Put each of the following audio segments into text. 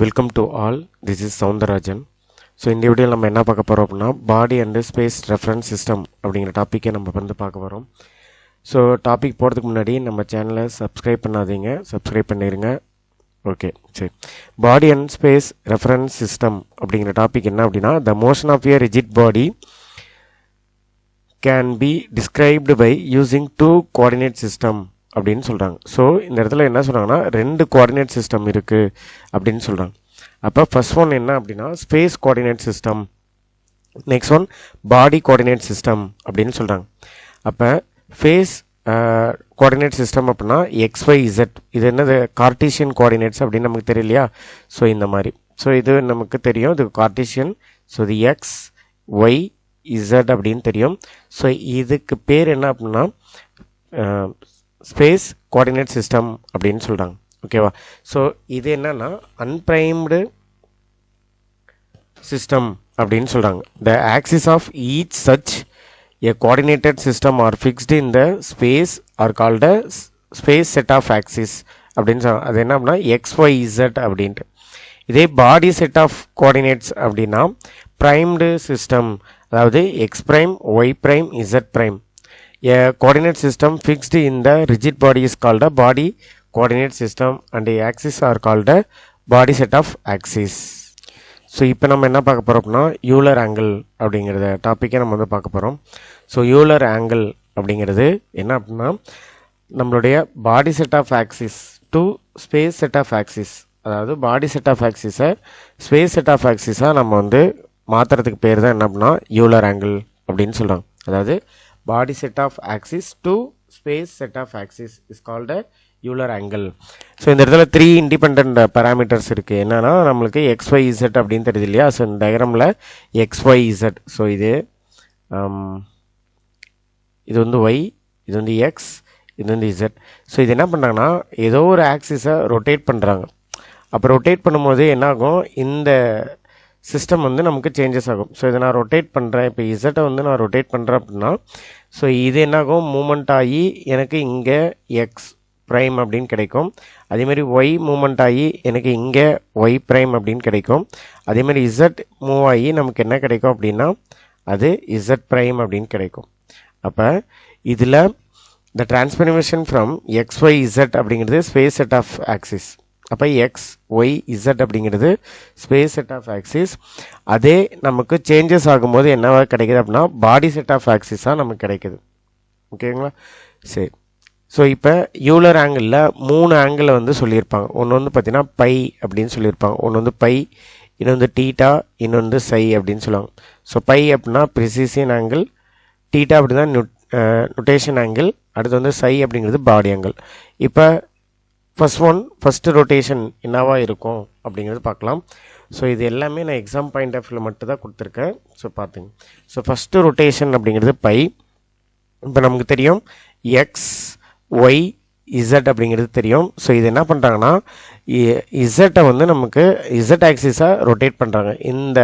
Welcome to all. This is Soundararajan. So இந்த வீடியோவில் நம்ம என்ன பார்க்க போகிறோம் அப்படின்னா பாடி அண்டு ஸ்பேஸ் ரெஃபரன்ஸ் சிஸ்டம் அப்படிங்கிற டாப்பிக்கை நம்ம வந்து பார்க்க போகிறோம். ஸோ டாபிக் போகிறதுக்கு முன்னாடி நம்ம சேனலை சப்ஸ்கிரைப் பண்ணாதீங்க, சப்ஸ்கிரைப் பண்ணிடுங்க. ஓகே, சரி. Body and space reference system அப்படிங்கிற டாபிக் என்ன அப்படின்னா the motion of a rigid body can be described by using two coordinate system அப்படின்னு சொல்கிறாங்க. ஸோ இந்த இடத்துல என்ன சொல்கிறாங்கன்னா ரெண்டு கோஆர்டினேட் சிஸ்டம் இருக்குது அப்படின்னு சொல்கிறாங்க. அப்போ ஃபர்ஸ்ட் ஒன் என்ன அப்படின்னா space coordinate system, next one பாடி கோஆர்டினேட் சிஸ்டம் அப்படின்னு சொல்கிறாங்க. அப்போ ஃபேஸ் கோஆர்டினேட் சிஸ்டம் அப்படின்னா XYZ, இது என்னது கார்டீசியன் கோஆர்டினேட்ஸ் அப்படின்னு நமக்கு தெரியலையா? ஸோ இந்த மாதிரி, ஸோ இது நமக்கு தெரியும், இது கார்டீசியன். ஸோ இது XYZ அப்படின்னு தெரியும். ஸோ இதுக்கு பேர் என்ன அப்படின்னா ஸ்பேஸ் கோஆர்டினேட் சிஸ்டம் அப்படின்னு சொல்கிறாங்க. ஓகேவா? ஸோ இது என்னன்னா அன்பிரைம்டு சிஸ்டம் அப்படின்னு சொல்கிறாங்க. The axis of each such a coordinated system are fixed in the space are called space set of axis அப்படின்னு சொல்கிறாங்க. அது என்ன அப்படின்னா XYZ அப்படின்ட்டு. இதே பாடி செட் ஆஃப் கோஆர்டினேட்ஸ் அப்படின்னா ப்ரைம்டு சிஸ்டம், அதாவது X prime, Y prime, Z prime. A coordinate system fixed in the rigid body is called a body coordinate system and the axis are called a body set of axis. So இப்போ நம்ம என்ன பார்க்க போகிறோம் அப்படின்னா Euler angle அப்படிங்கிறத டாப்பிக்கை நம்ம வந்து பார்க்க போகிறோம். ஸோ யூலர் ஆங்கிள் அப்படிங்கிறது என்ன அப்படின்னா நம்மளுடைய body set of axis to space set of axis, அதாவது பாடி செட் ஆஃப் ஆக்சிஸை ஸ்பேஸ் செட் ஆஃப் ஆக்சிஸாக நம்ம வந்து மாற்றுறதுக்கு பேர் தான் என்ன அப்படின்னா யூலர் ஆங்கிள் அப்படின்னு சொல்கிறாங்க. அதாவது body set of axis to space set of axis is called a Euler angle. So இந்த இடத்துல 3 இண்டிபெண்ட் பேராமீட்டர்ஸ் இருக்குது. என்னன்னா நம்மளுக்கு XYZ அப்படின்னு தெரியுது இல்லையா? ஸோ இந்த டயக்ராமில் XYZ, ஸோ இது வந்து Y, இது வந்து X, இது வந்து Z. ஸோ இது என்ன பண்ணுறாங்கன்னா ஏதோ ஒரு ஆக்சிஸை ரொட்டேட் பண்ணுறாங்க. அப்போ ரொட்டேட் பண்ணும்போது என்னாகும், இந்த சிஸ்டம் வந்து நமக்கு சேஞ்சஸ் ஆகும். ஸோ இதை நான் ரொட்டேட் பண்ணுறேன், இப்போ இசட்டை வந்து நான் ரொட்டேட் பண்ணுறேன் அப்படின்னா ஸோ இது என்னாகும், மூமெண்ட் ஆகி எனக்கு இங்கே எக்ஸ் ப்ரைம் அப்படின்னு கிடைக்கும். அதேமாதிரி ஒய் மூமெண்ட் ஆகி எனக்கு இங்கே ஒய் ப்ரைம் அப்படின்னு கிடைக்கும். அதேமாதிரி இசட் மூவ் ஆகி நமக்கு என்ன கிடைக்கும் அப்படின்னா அது இசட் ப்ரைம் அப்படின்னு கிடைக்கும். அப்போ இதில் த டிரான்ஸ்ஃபர்மேஷன் ஃப்ரம் XYZ அப்படிங்கிறது ஸ்பேஸ் செட் ஆஃப் ஆக்சிஸ். அப்போ XYZ அப்படிங்கிறது ஸ்பேஸ் செட் ஆஃப் ஆக்சிஸ். அதே நமக்கு சேஞ்சஸ் ஆகும்போது என்னவா கிடைக்குது அப்படின்னா பாடி செட் ஆஃப் ஆக்சிஸாக நமக்கு கிடைக்குது. ஓகேங்களா? சரி. ஸோ இப்போ யூலர் ஆங்கிளில் 3 ஆங்கிளை வந்து சொல்லியிருப்பாங்க. ஒன்று வந்து பார்த்தீங்கன்னா பை அப்படின்னு சொல்லியிருப்பாங்க, ஒன்று வந்து பை, இன்னொன்று வந்து டீட்டா, இன்னொன்று வந்து சை அப்படின்னு சொல்லுவாங்க. ஸோ பை அப்படின்னா ப்ரிசிஷன் ஆங்கிள், டீட்டா அப்படின்னா நொட்டேஷன் ஆங்கிள், அடுத்து வந்து சை அப்படிங்கிறது பாடி ஆங்கிள். இப்போ ஃபஸ்ட்டு ரொட்டேஷன் என்னவா இருக்கும் அப்படிங்கிறது பார்க்கலாம். ஸோ இது எல்லாமே நான் எக்ஸாம் பாயிண்ட் ஆஃப் வியூவில் மட்டும் தான் கொடுத்துருக்கேன். ஸோ பார்த்துங்க. ஸோ ஃபஸ்ட்டு ரொட்டேஷன் அப்படிங்கிறது பை. இப்போ நமக்கு தெரியும் XYZ அப்படிங்கிறது தெரியும். ஸோ இது என்ன பண்ணுறாங்கன்னா இசட்டை வந்து நமக்கு இசட் ஆக்சிஸாக ரொட்டேட் பண்ணுறாங்க. இந்த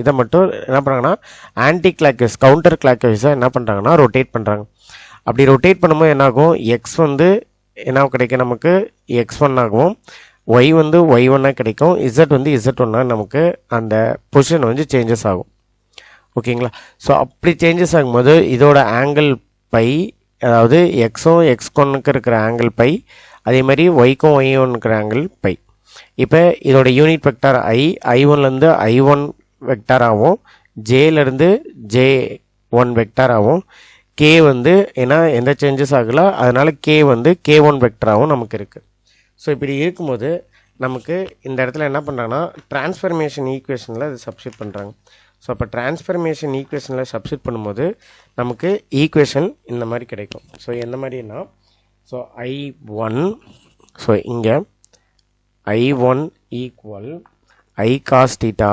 இதை மட்டும் என்ன பண்ணுறாங்கன்னா ஆன்டி கிளாக்வைஸ், கவுண்டர் கிளாக்வைஸாக என்ன பண்ணுறாங்கன்னா ரொட்டேட் பண்ணுறாங்க. அப்படி ரொட்டேட் பண்ணும்போது என்னாகும், எக்ஸ் வந்து என்ன கிடைக்கும், நமக்கு X1 ஆகும், Y வந்து Y1 கிடைக்கும், Z வந்து Z1 நமக்கு அந்த பொசிஷன் வந்து சேஞ்சஸ் ஆகும். ஓகேங்களா? ஸோ அப்படி சேஞ்சஸ் ஆகும்போது இதோட ஆங்கிள் பை, அதாவது எக்ஸும் X1க்கு இருக்கிற ஆங்கிள் பை, அதே மாதிரி ஒய்க்கும் Y1 இருக்கிற ஆங்கிள் பை. இப்போ இதோட யூனிட் வெக்டார் I1லேருந்து I1 வெக்டார் ஆகும், ஜேலேருந்து J1 வெக்டார் ஆகும், K வந்து ஏன்னா எந்த சேஞ்சஸ் ஆகல, அதனால் K வந்து K1 வெக்டராகவும் நமக்கு இருக்குது. ஸோ இப்படி இருக்கும்போது நமக்கு இந்த இடத்துல என்ன பண்ணுறாங்கன்னா டிரான்ஸ்ஃபர்மேஷன் ஈக்குவேஷனில் அது சப்ஸ்டிட் பண்ணுறாங்க. ஸோ அப்போ டிரான்ஸ்ஃபர்மேஷன் ஈக்குவேஷனில் சப்ஸ்டிட் பண்ணும்போது நமக்கு ஈக்குவேஷன் இந்த மாதிரி கிடைக்கும். ஸோ எந்த மாதிரினா ஸோ I1, ஸோ இங்கே I1 equal I cos theta,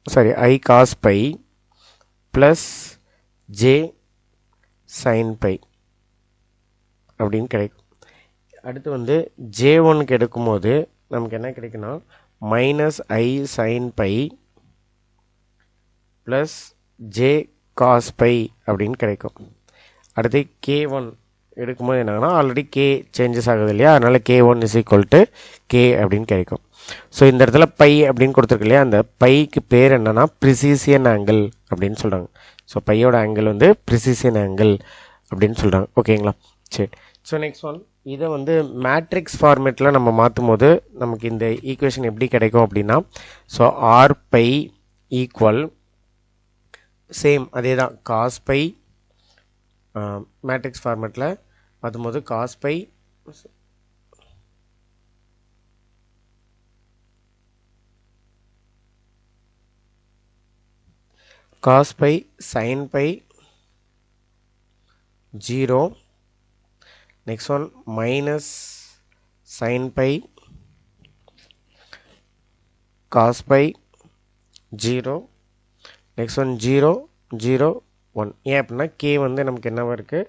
sorry I cos phi plus J sin phi அப்படின்னு கிடைக்கும். அடுத்து வந்து J1க்கு எடுக்கும்போது நமக்கு என்ன கிடைக்குன்னா minus I sin phi plus J cos phi அப்படின்னு கிடைக்கும். அடுத்து K1 எடுக்கும்போது என்னன்னா ஆல்ரெடி K சேஞ்சஸ் ஆகுது இல்லையா, அதனால் K1 = K அப்படின்னு கிடைக்கும். ஸோ இந்த இடத்துல பை அப்படின்னு கொடுத்துருக்கு இல்லையா, அந்த பைக்கு பேர் என்னன்னா ப்ரிசிஷியன் ஆங்கிள் அப்படின்னு சொல்கிறாங்க. ஸோ பையோட ஆங்கிள் வந்து ப்ரிசிஷியன் ஆங்கிள் அப்படின்னு சொல்கிறாங்க. ஓகேங்களா, சரி. ஸோ நெக்ஸ்ட் ஒன், இதை வந்து மேட்ரிக்ஸ் ஃபார்மேட்டில் நம்ம மாற்றும் போது நமக்கு இந்த ஈக்குவேஷன் எப்படி கிடைக்கும் அப்படின்னா, so R pi equal same அதே தான் காஸ் பை, மேட்ரிக்ஸ் ஃபார்மேட்டில் மாற்றும்போது cos pi cos pi sin pi 0, next one minus sin pi cos pi 0, next one 0 0 1. ஏன் அப்படின்னா k வந்து நமக்கு என்னவா இருக்குது,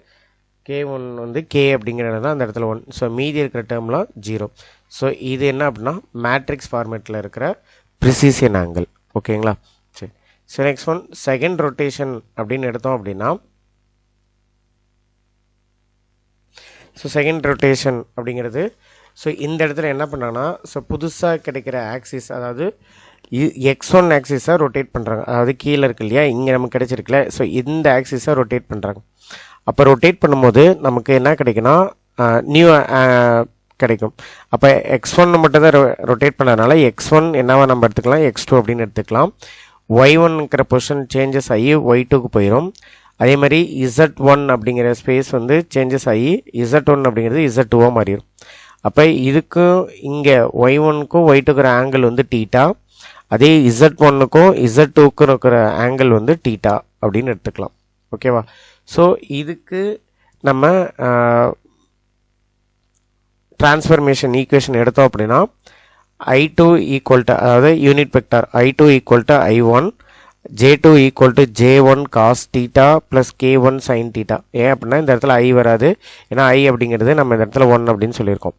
k1 வந்து k அப்படிங்கிறது தான் அந்த இடத்துல 1. ஸோ மீதி இருக்கிற டேர்ம்லாம் 0. ஸோ இது என்ன அப்படின்னா மேட்ரிக்ஸ் ஃபார்மேட்டில் இருக்கிற ப்ரிசிஷியன் ஆங்கிள். ஓகேங்களா, சரி. So next one second rotation அப்படின்னு எடுத்தோம் அப்படின்னா, ஸோ செகண்ட் ரொட்டேஷன் அப்படிங்கிறது ஸோ இந்த இடத்துல என்ன பண்ணாங்கன்னா, ஸோ புதுசாக கிடைக்கிற ஆக்சிஸ், அதாவது x1 ஆக்சிஸாக ரொட்டேட் பண்ணுறாங்க. அதாவது கீழே இருக்கு இல்லையா, இங்கே நமக்கு கிடைச்சிருக்குல்ல, ஸோ இந்த ஆக்சிஸாக ரொட்டேட் பண்ணுறாங்க. அப்போ ரொட்டேட் பண்ணும்போது நமக்கு என்ன கிடைக்குன்னா நியூ கிடைக்கும். அப்போ x1 மட்டும் தான் ரொட்டேட் பண்ணதுனால x1 என்னவா நம்ம எடுத்துக்கலாம், x2 அப்படின்னு எடுத்துக்கலாம். y1ங்கிற பொசிஷன் சேஞ்சஸ் ஆகி y2க்கு போயிடும். அதே மாதிரி z1 அப்படிங்கிற ஸ்பேஸ் வந்து சேஞ்சஸ் ஆகி z1 அப்படிங்கிறது z2வாக மாறிடும். அப்போ இதுக்கும் இங்கே y1க்கும் y2க்குற ஆங்கிள் வந்து டீட்டா, அதே z1க்கும் z2க்கும் இருக்கிற ஆங்கிள் வந்து டீட்டா அப்படின்னு எடுத்துக்கலாம். ஓகேவா, ஸோ இதுக்கு நம்ம டிரான்ஸ்ஃபர்மேஷன் ஈக்குவேஷன் எடுத்தோம் அப்படின்னா I2 ஈக்குவல் டு, அதாவது unit vector I2 equal to I1, J2 equal to J1 cos theta plus K1 sine theta. ஏன் அப்படின்னா இந்த இடத்துல I வராது, ஏன்னா I அப்படிங்கிறது நம்ம இந்த இடத்துல 1 அப்படின்னு சொல்லியிருக்கோம்.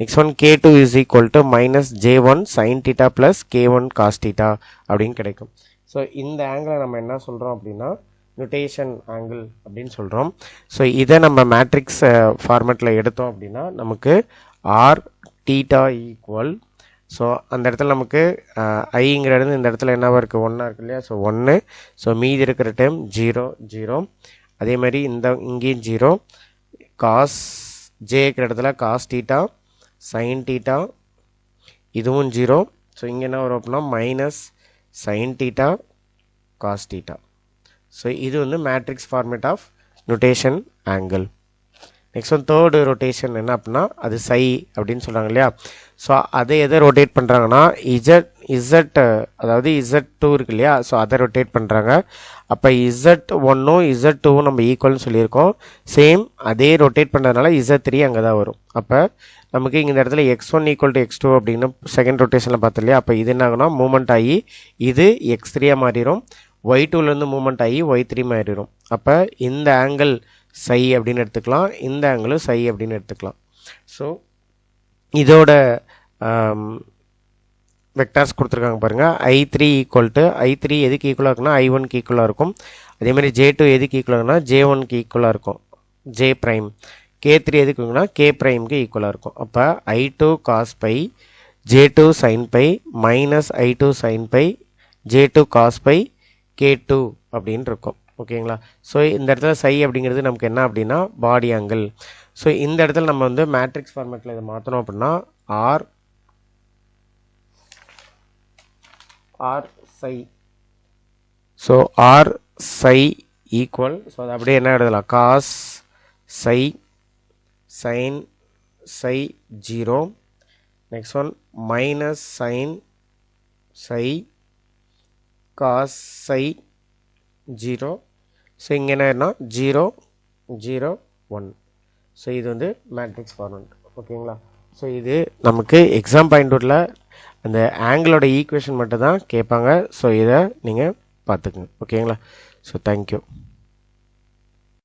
Next one K2 is equal to minus J1 sine theta plus K1 cos theta அப்படின்னு கிடைக்கும். ஸோ இந்த ஆங்கிளை நம்ம என்ன சொல்கிறோம் அப்படின்னா நொட்டேஷன் ஆங்கிள் அப்படின்னு சொல்கிறோம். ஸோ இதை நம்ம மேட்ரிக்ஸ் ஃபார்மேட்டில் எடுத்தோம் அப்படின்னா நமக்கு ஆர் டீட்டா ஈக்குவல், ஸோ அந்த இடத்துல நமக்கு ஐங்கிறது இந்த இடத்துல என்னவா இருக்குது, 1 இருக்குது இல்லையா, ஸோ 1. ஸோ மீதி இருக்கிற டைம் 0 0. அதே மாதிரி இங்கேயும் 0. காஸ் ஜே இருக்கிற இடத்துல காஸ் டீட்டா சைன் டீட்டா, இதுவும் 0. ஸோ இங்கே என்ன வரும் அப்படின்னா minus sine theta cos theta. So இது வந்து matrix format of notation angle. Next one third rotation என்ன அப்படின்னா அது சை அப்படின்னு சொல்கிறாங்க இல்லையா. ஸோ அதை எதை ரொட்டேட் பண்ணுறாங்கன்னா இசட் அதாவது Z2 இருக்கு இல்லையா, ஸோ அதை ரொட்டேட் பண்ணுறாங்க. அப்போ Z1ம் Z2வும் நம்ம ஈக்குவல்னு சொல்லியிருக்கோம். சேம் அதே ரொட்டேட் பண்ணுறதுனால Z3 அங்கே தான் வரும். அப்போ நமக்கு இந்த இடத்துல x1 ஈக்குவல் டு x2 அப்படின்னு செகண்ட் ரொட்டேஷனில் பார்த்தோம் இல்லையா. அப்போ இது என்ன ஆகுனா மூமெண்ட் ஆகி இது x3 மாறிடும், y2லேருந்து மூமெண்ட் ஆகி y3 மாறிடும். அப்போ இந்த ஆங்கிள் சை அப்படின்னு எடுத்துக்கலாம், இந்த ஆங்கிளும் சை அப்படின்னு எடுத்துக்கலாம். ஸோ இதோட வெக்டார்ஸ் கொடுத்துருக்காங்க பாருங்கள். I3 ஈக்குவல் டு I3 எதுக்கு ஈக்குவலாக இருக்குன்னா I1க்கு ஈக்குவலாக இருக்கும். அதேமாதிரி J2 எதுக்கு ஈக்குவலாக இருக்குன்னா J1க்கு ஈக்குவலாக இருக்கும், J ப்ரைம். K3 எதுக்கு இருக்குன்னா K ப்ரைமுக்கு ஈக்குவலாக இருக்கும். அப்போ I2 cos pi J2 sine pi minus I2 sine pi J2 cos pi K2 அப்படின்னு இருக்கும். ஓகேங்களா, ஸோ இந்த இடத்துல சை அப்படிங்கிறது நமக்கு என்ன அப்படின்னா பாடி ஆங்கிள். ஸோ இந்த இடத்துல நம்ம வந்து மேட்ரிக்ஸ் ஃபார்மேட்டில் இதை மாற்றணும் அப்படின்னா R psi. So R psi equal, so அது அப்படியே என்ன எழுதலாம், cos psi sine psi 0. Next one minus sine psi cos psi 0. So இங்கே என்ன 0 0 1. ஸோ இது வந்து மேட்ரிக்ஸ் ஃபார்மேட். ஓகேங்களா, ஸோ இது நமக்கு எக்ஸாம் பாயிண்ட்ல அந்த ஆங்கிளோட ஈக்குவேஷன் மட்டும் தான் கேட்பாங்க. ஸோ இதை நீங்கள் பார்த்துக்குங்க. ஓகேங்களா, ஸோ தேங்க்யூ.